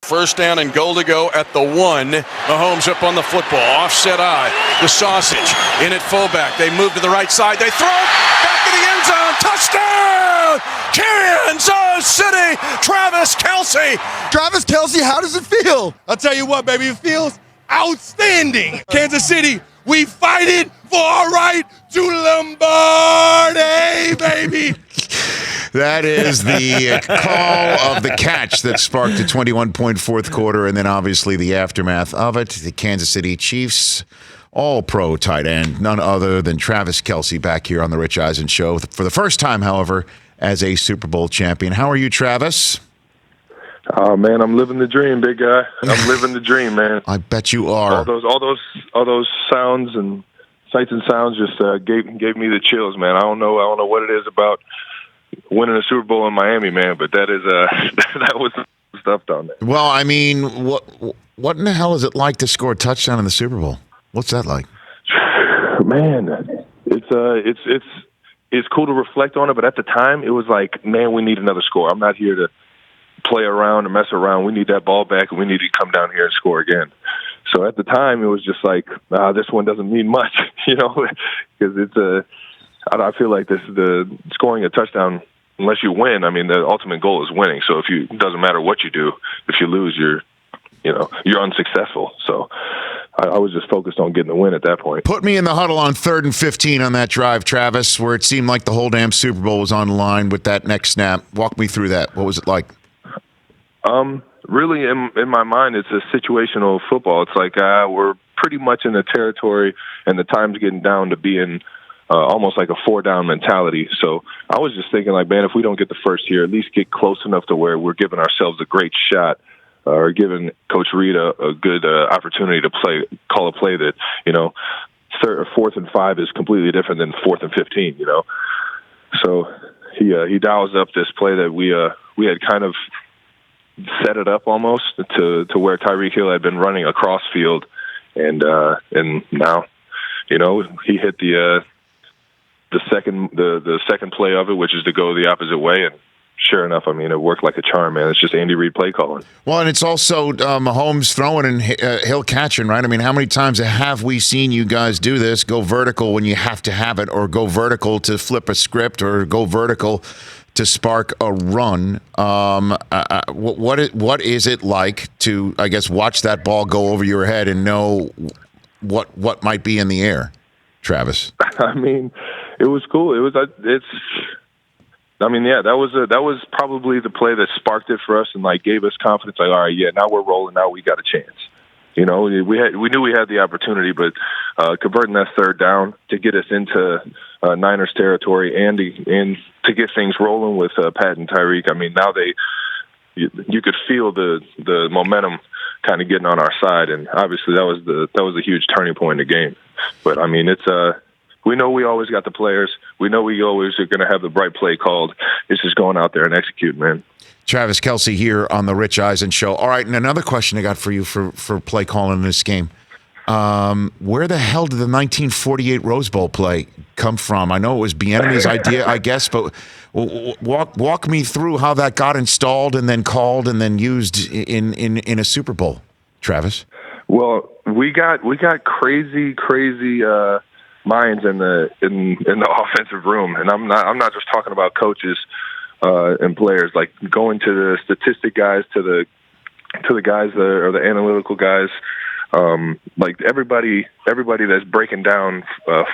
First down and goal to go at the 1. Mahomes up on the football. Offset eye. The sausage in at fullback. They move to the right side. They throw back in the end zone. Touchdown! Kansas City! Travis Kelce! Travis Kelce, how does it feel? I'll tell you what, baby. It feels outstanding. Kansas City, we fight it for our right to Lombardi, baby. That is the call of the catch that sparked the 21-point fourth quarter, and then obviously the aftermath of it. The Kansas City Chiefs all-pro tight end, none other than Travis Kelce, back here on the Rich Eisen Show for the first time, however, as a Super Bowl champion. How are you, Travis? Oh man, I'm living the dream, big guy. I'm living the dream, man. I bet you are. All those sounds and sights and sounds just gave me the chills, man. I don't know what it is about winning a Super Bowl in Miami, man, but that is that was stuff down there. Well, I mean, what in the hell is it like to score a touchdown in the Super Bowl? What's that like? Man, it's cool to reflect on it, but at the time it was like, man, we need another score. I'm not here to play around and mess around. We need that ball back, and we need to come down here and score again. So at the time, it was just like, this one doesn't mean much, because I feel like the scoring a touchdown, unless you win, I mean, the ultimate goal is winning. So it doesn't matter what you do. If you lose, you're unsuccessful. So I was just focused on getting the win at that point. Put me in the huddle on 3rd and 15 on that drive, Travis, where it seemed like the whole damn Super Bowl was on the line with that next snap. Walk me through that. What was it like? Really, in my mind, it's a situational football. It's like we're pretty much in the territory, and the time's getting down to being almost like a 4-down mentality. So I was just thinking, like, man, if we don't get the first here, at least get close enough to where we're giving ourselves a great shot, or giving Coach Reed a good opportunity to call a play that, 4th and 5 is completely different than 4th and 15. So he dials up this play that we had kind of set it up almost to where Tyreek Hill had been running across field, and now, he hit the second play of it, which is to go the opposite way, and sure enough, I mean, it worked like a charm, man. It's just Andy Reid play calling. Well, and it's also Mahomes throwing and Hill catching, right? I mean, how many times have we seen you guys do this? Go vertical when you have to have it, or go vertical to flip a script, or go vertical to spark a run. What is it like to, I guess, watch that ball go over your head and know what might be in the air, Travis? I mean, it was cool. That was probably the play that sparked it for us and like gave us confidence. Like, all right, yeah, now we're rolling. Now we got a chance. We knew we had the opportunity, but converting that 3rd down to get us into Niners territory and to get things rolling with Pat and Tyreek. I mean, now you could feel the momentum kind of getting on our side, and obviously that was a huge turning point in the game. But I mean, it's we know we always got the players. We know we always are going to have the right play called. It's just going out there and execute, man. Travis Kelce here on the Rich Eisen Show. All right, and another question I got for you for play calling in this game. Where the hell did the 1948 Rose Bowl play come from? I know it was Bieniemy's idea, I guess, but walk me through how that got installed and then called and then used in a Super Bowl, Travis. Well, we got crazy minds in the offensive room, and I'm not just talking about coaches and players, like going to the statistic guys, to the guys that are the analytical guys, like everybody that's breaking down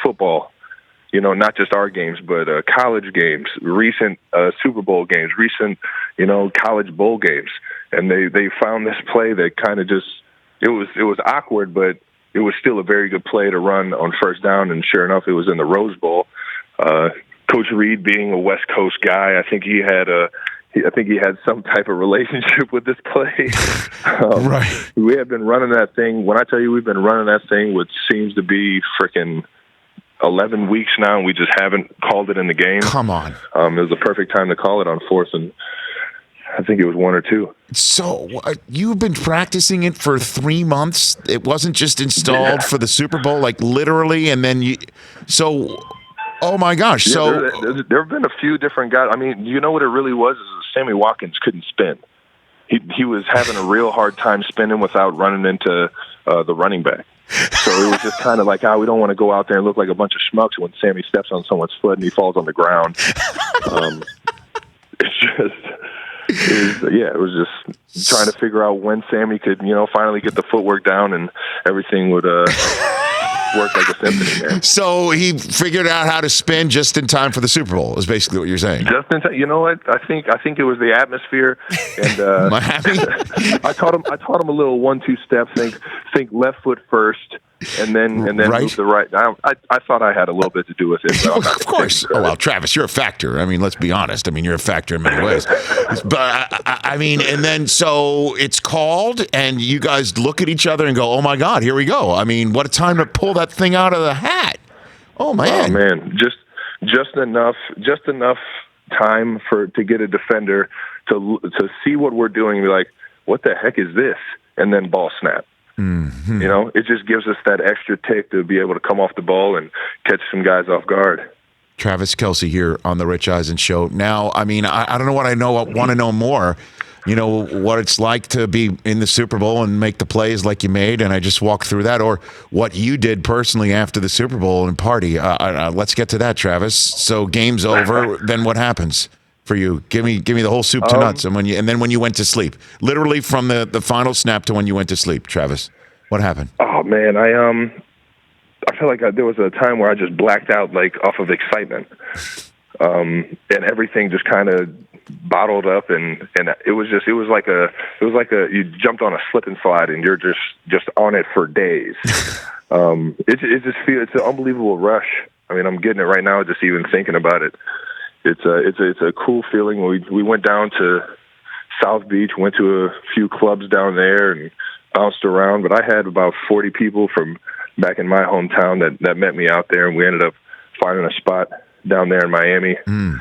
football, not just our games, but college games, recent Super Bowl games, recent college bowl games, and they found this play that kind of just it was awkward, but it was still a very good play to run on 1st down, and sure enough, it was in the Rose Bowl. Coach Reed, being a West Coast guy, I think he had some type of relationship with this play. Right. We have been running that thing. When I tell you we've been running that thing, which seems to be freaking 11 weeks now, and we just haven't called it in the game. Come on. It was the perfect time to call it on 4th, and I think it was 1 or 2. So you've been practicing it for 3 months? It wasn't just installed for the Super Bowl, like literally, and then oh my gosh. Yeah, so there have been a few different guys. I mean, you know what it really was? Is Sammy Watkins couldn't spin. he was having a real hard time spinning without running into the running back. So it was just kind of like, we don't want to go out there and look like a bunch of schmucks when Sammy steps on someone's foot and he falls on the ground. It was just trying to figure out when Sammy could, finally get the footwork down and everything would work like a symphony, man. So he figured out how to spin just in time for the Super Bowl, is basically what you're saying. Just in time. You know what? I think it was the atmosphere, and Miami. I taught him a little 1-2 step. Think left foot first, and then Right. move the right. I thought I had a little bit to do with it. But Of course. Oh, well, Travis, you're a factor. I mean, let's be honest. I mean, you're a factor in many ways. But, I mean, and then so it's called, and you guys look at each other and go, oh, my God, here we go. I mean, what a time to pull that thing out of the hat. Oh, man. Oh, man. Just enough time to get a defender to see what we're doing and be like, what the heck is this? And then ball snap. Mm-hmm. It just gives us that extra tick to be able to come off the ball and catch some guys off guard. Travis Kelce here on the Rich Eisen Show. Now, I mean, I don't know what I want to know more. What it's like to be in the Super Bowl and make the plays like you made, and I just walked through that, or what you did personally after the Super Bowl and party. Let's get to that, Travis. So game's over, then what happens for you? Give me the whole soup to nuts, and then when you went to sleep, literally from the final snap to when you went to sleep, Travis, what happened? Oh man, I feel like there was a time where I just blacked out, like off of excitement, and everything just kind of bottled up, and it was like you jumped on a slip and slide, and you're just on it for days. It's an unbelievable rush. I mean, I'm getting it right now, just even thinking about it. It's a cool feeling. We went down to South Beach, went to a few clubs down there, and bounced around. But I had about 40 people from back in my hometown that met me out there, and we ended up finding a spot down there in Miami. And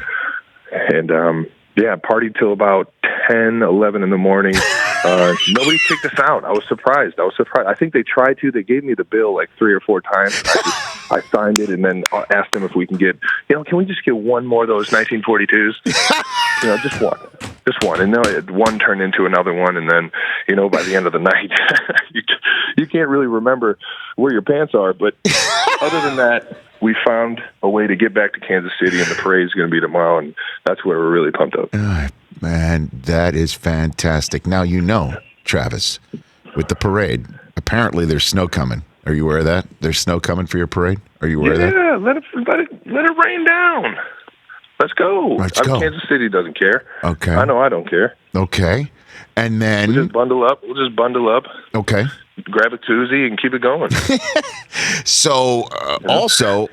partied till about 10, 11 in the morning. Nobody kicked us out. I was surprised. I think they tried to. They gave me the bill like 3 or 4 times. I signed it and then asked them if we can get, can we just get one more of those 1942s? Just one. And then one turned into another one. And then, by the end of the night, you can't really remember where your pants are. But other than that, we found a way to get back to Kansas City, and the parade is going to be tomorrow, and that's where we're really pumped up. Man, that is fantastic. Now, Travis, with the parade, apparently there's snow coming. Are you aware of that? There's snow coming for your parade? Are you aware of that? Yeah, let it rain down. Let's go. Kansas City doesn't care. Okay. I know I don't care. Okay. And then We'll just bundle up. Okay. Grab a koozie and keep it going. So, also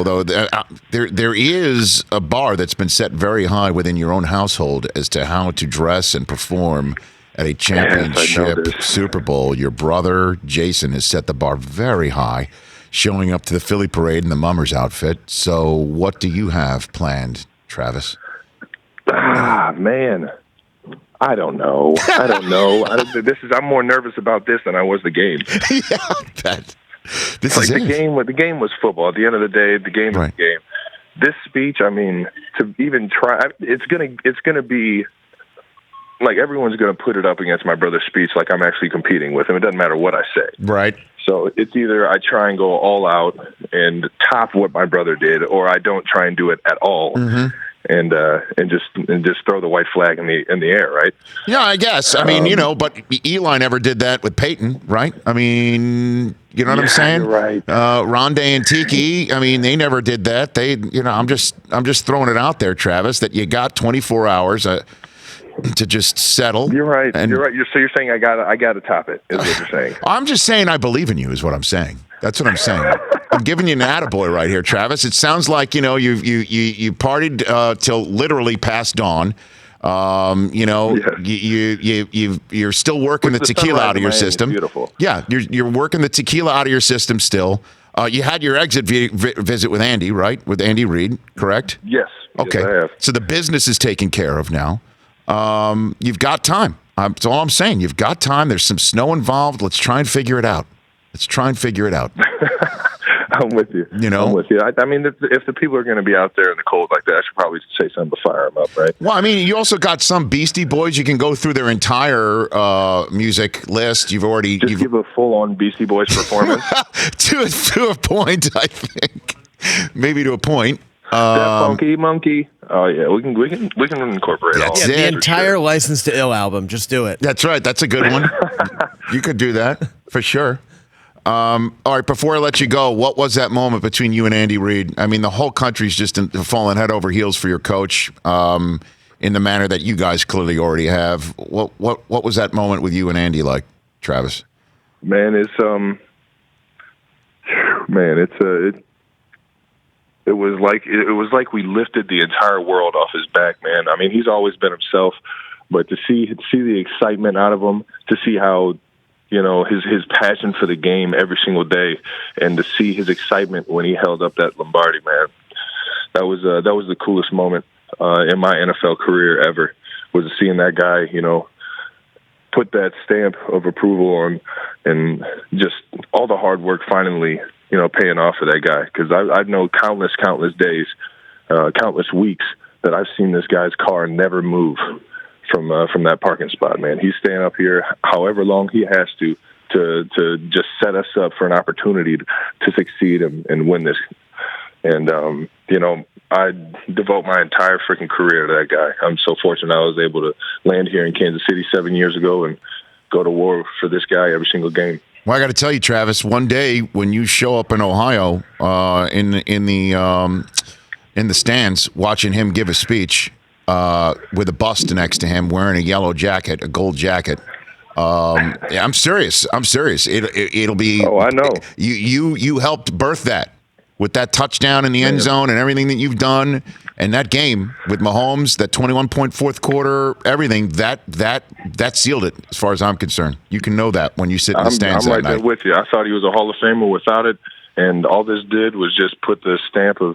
though, there is a bar that's been set very high within your own household as to how to dress and perform at a championship Super Bowl. Your brother Jason has set the bar very high, showing up to the Philly parade in the Mummers outfit. So, what do you have planned, Travis? Man. I don't know. I'm more nervous about this than I was the game. The game was football. At the end of the day, the game is the game. This speech, I mean, to even try, it's gonna be like everyone's gonna put it up against my brother's speech, like I'm actually competing with him. It doesn't matter what I say. Right. So it's either I try and go all out and top what my brother did, or I don't try and do it at all. Mm-hmm. And just throw the white flag in the air, right? Yeah, I guess. I mean, but Eli never did that with Peyton, right? I mean, you know what I'm saying? You're right. Rondé and Tiki, I mean, they never did that. They, I'm just throwing it out there, Travis, that you got 24 hours to just settle. You're right. You're right. So you're saying I gotta top it, is what you're saying. I'm just saying I believe in you, is what I'm saying. That's what I'm saying. I'm giving you an attaboy right here, Travis. It sounds like you partied till literally past dawn. You're still working the tequila out of your system. Beautiful. Yeah, you're working the tequila out of your system still. You had your exit visit with Andy, right? With Andy Reid, correct? Yes. Okay. Yes, I have. So the business is taken care of now. You've got time. That's all I'm saying. You've got time. There's some snow involved. Let's try and figure it out. I'm with you. You know? I'm with you. I mean, if the people are going to be out there in the cold like that, I should probably say something to fire them up, right? Well, I mean, you also got some Beastie Boys. You can go through their entire music list. You've Give a full-on Beastie Boys performance. to a point, I think. Maybe to a point. That funky monkey. Oh yeah, we can incorporate all. That's of it. The entire License to Ill album. Just do it. That's right. That's a good one. You could do that for sure. All right, before I let you go, what was that moment between you and Andy Reid? I mean, the whole country's just fallen head over heels for your coach in the manner that you guys clearly already have. What was that moment with you and Andy like, Travis? Man, it was like we lifted the entire world off his back, man. I mean, he's always been himself, but to see the excitement out of him, to see how, you know, his passion for the game every single day, and to see his excitement when he held up that Lombardi, man, that was the coolest moment in my NFL career ever. Was seeing that guy, you know, put that stamp of approval on, and just all the hard work finally, you know, paying off for that guy. Because I've known countless days, countless weeks that I've seen this guy's car never move from that parking spot, man. He's staying up here however long he has to just set us up for an opportunity to succeed and win this. And, you know, I devote my entire freaking career to that guy. I'm so fortunate I was able to land here in Kansas City 7 years ago and go to war for this guy every single game. Well, I got to tell you, Travis, one day when you show up in Ohio in the stands watching him give a speech with a bust next to him wearing a yellow jacket, a gold jacket. Yeah, I'm serious. It'll be. Oh, I know. You helped birth that with that touchdown in the end zone and everything that you've done, and that game with Mahomes, that 21-point fourth quarter, everything that sealed it as far as I'm concerned. You can know that when you sit in the stands I'm that right there night. with you. I thought he was a Hall of Famer without it, and all this did was just put the stamp of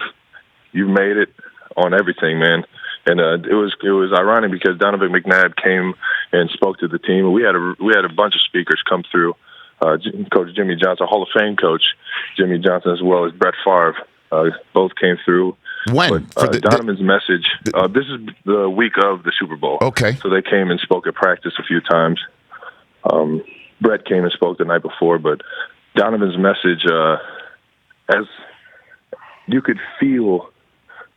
"you made it" on everything, man. And it was ironic because Donovan McNabb came and spoke to the team. We had a bunch of speakers come through. Coach Jimmy Johnson, Hall of Fame coach Jimmy Johnson, as well as Brett Favre, both came through. When? But, Donovan's message, this is the week of the Super Bowl. Okay. So they came and spoke at practice a few times. Brett came and spoke the night before, but Donovan's message, as you could feel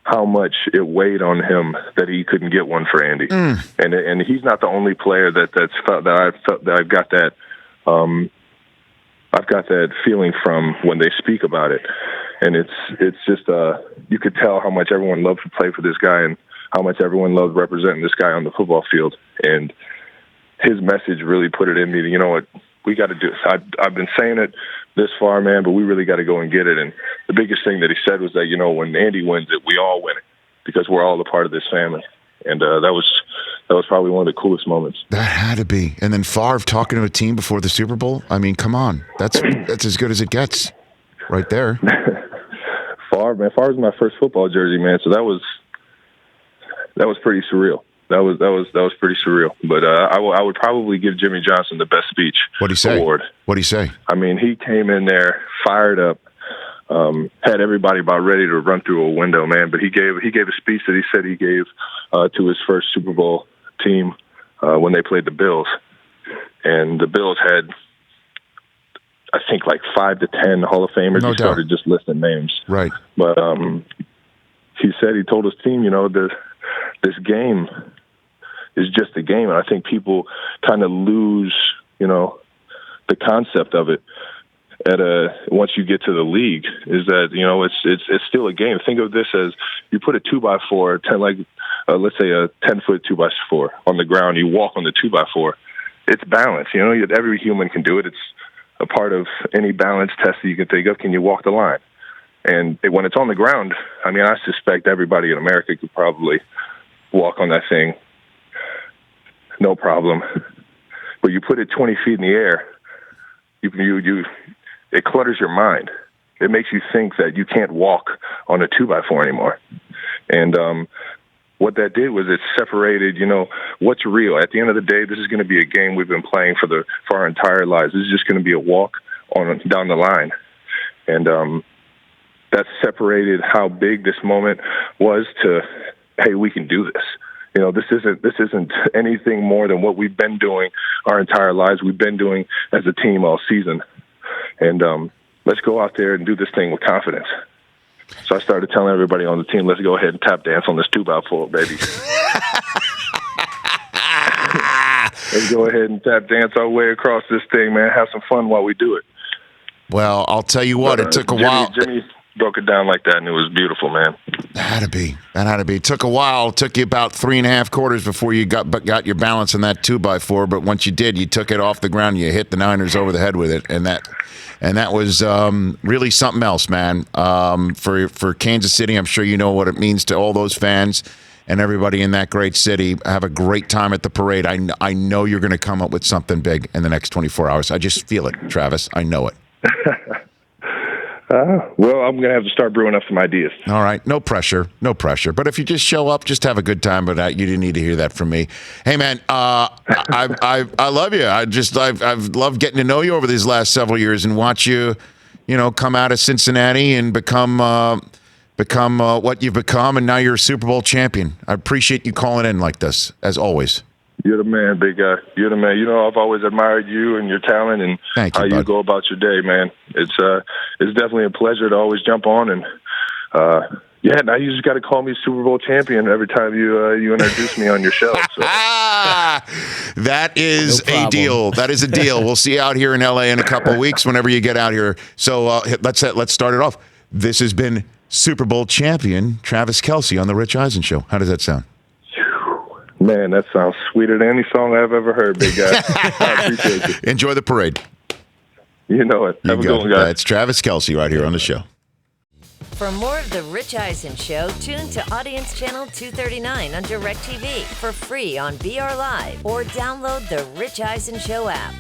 how much it weighed on him that he couldn't get one for Andy. And he's not the only player I've got that I've got that feeling from when they speak about it. And it's just you could tell how much everyone loved to play for this guy and how much everyone loved representing this guy on the football field. And his message really put it in me. You know what? We got to do this. I've been saying it this far, man, but we really got to go and get it. And the biggest thing that he said was that, you know, when Andy wins it, we all win it because we're all a part of this family. And that was probably one of the coolest moments. That had to be. And then Favre talking to a team before the Super Bowl. I mean, come on, that's as good as it gets, right there. Favre's my first football jersey, man. So that was pretty surreal. That was pretty surreal. But I would probably give Jimmy Johnson the best speech award. What'd he say? I mean, he came in there fired up, had everybody about ready to run through a window, man. But he gave a speech that he said he gave to his first Super Bowl team when they played the Bills, and the Bills had, I think, like 5 to 10 Hall of Famers. No he doubt. started just listing names, Right. But he told his team, you know, this game is just a game, and I think people kind of lose, you know, the concept of it once you get to the league, is that, you know, it's still a game. Think of this as you put a 2x4, let's say a 10-foot 2x4 on the ground. You walk on the 2x4. It's balance. You know, every human can do it. It's a part of any balance test that you can think of. Can you walk the line? And when it's on the ground, I mean, I suspect everybody in America could probably walk on that thing, no problem. But you put it 20 feet in the air, it clutters your mind. It makes you think that you can't walk on a 2x4 anymore. And what that did was it separated, you know, what's real. At the end of the day, this is going to be a game we've been playing for our entire lives. This is just going to be a walk down the line. And that separated how big this moment was to, hey, we can do this. You know, this isn't anything more than what we've been doing our entire lives. We've been doing as a team all season. And let's go out there and do this thing with confidence. So I started telling everybody on the team, let's go ahead and tap dance on this 2x4, baby. Let's go ahead and tap dance our way across this thing, man. Have some fun while we do it. Well, I'll tell you what, it took a while. Jimmy broke it down like that, and it was beautiful, man. That had to be. It took a while. It took you about 3.5 quarters before you got your balance in that 2x4. But once you did, you took it off the ground. You hit the Niners over the head with it, and that was really something else, man. For Kansas City, I'm sure you know what it means to all those fans and everybody in that great city. Have a great time at the parade. I know you're going to come up with something big in the next 24 hours. I just feel it, Travis. I know it. Well, I'm going to have to start brewing up some ideas. All right. No pressure. But if you just show up, just have a good time. But you didn't need to hear that from me. Hey, man, I love you. I've loved getting to know you over these last several years and watch you, come out of Cincinnati and become what you've become. And now you're a Super Bowl champion. I appreciate you calling in like this, as always. You're the man, big guy. You're the man. I've always admired you and your talent and how you go about your day, man. It's definitely a pleasure to always jump on. And, now you just got to call me Super Bowl champion every time you introduce me on your show. So. That is a deal. That is a deal. We'll see you out here in L.A. in a couple of weeks whenever you get out here. So let's start it off. This has been Super Bowl champion Travis Kelce on The Rich Eisen Show. How does that sound? Man, that sounds sweeter than any song I've ever heard, big guy. I appreciate you. Enjoy the parade. You know it. Have a good one, guys. It's Travis Kelce right here on the show. For more of The Rich Eisen Show, tune to Audience Channel 239 on DirecTV for free on BR Live or download the Rich Eisen Show app.